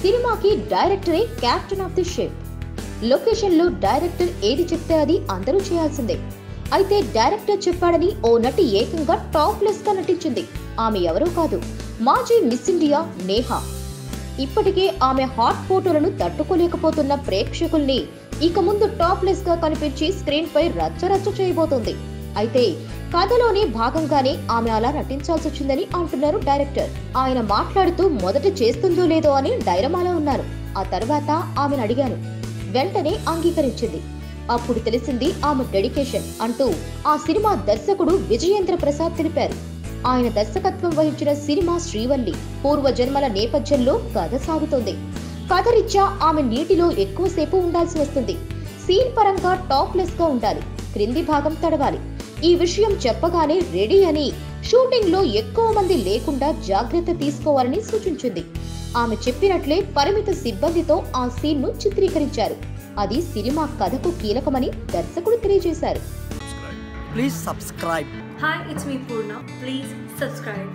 సినిమాకి డైరెక్టరే captain of the ship. Location లో డైరెక్టర్ ఏది చెప్తే అది అందరూ చేయాల్సిందే. అయితే డైరెక్టర్ చెప్పాడని ఓ నటి ఏకంగా టాప్లెస్ గా నటించింది. ఆమె ఎవరో కాదు, మాజీ మిస్ ఇండియా నేహా. ఇప్పటికే ఆమె హాట్ ఫోటోలను తట్టుకోలేకపోతున్న ప్రేక్షకుల్ని ఇక ముందు టాప్లెస్ గా కనిపించి స్క్రీన్ పై రచ్చరచ్చ చేయబోతోంది. అయితే కథలోనే భాగంగానే ఆమె అలా నటించాల్సి వచ్చిందని అంటున్నారు డైరెక్టర్. ఆయన మాట్లాడుతూ మొదట చేస్తుందో లేదో అని డైరమాలో ఉన్నారు. ఆ తర్వాత ఆమెను అడిగాను, వెంటనే అంగీకరించింది. అప్పుడు తెలిసింది ఆమె డెడికేషన్ అంటూ ఆ సినిమా దర్శకుడు విజయేంద్ర ప్రసాద్ తెలిపారు. ఆయన దర్శకత్వం వహించిన సినిమా శ్రీవల్లి. పూర్వ జన్మల నేపథ్యంలో కథ సాగుతోంది. కథ రీత్యా ఆమె నీటిలో ఎక్కువసేపు ఉండాల్సి వస్తుంది. సీన్ పరంగా టాప్లెస్ గా ఉండాలి, క్రింది భాగం తడవాలి. ఈ విషయం చెప్పగానే రెడీ అని షూటింగ్ లో ఎక్కువ మంది లేకుండా జాగ్రత్త తీసుకోవాలని సూచించింది. ఆమె చెప్పినట్లే పరిమిత సిబ్బందితో ఆ సీన్ ను చిత్రీకరించారు. అది సినిమా కథకు కీలకమని దర్శకుడు తెలియజేశారు. Please subscribe. Hi, it's me Purna. Please subscribe.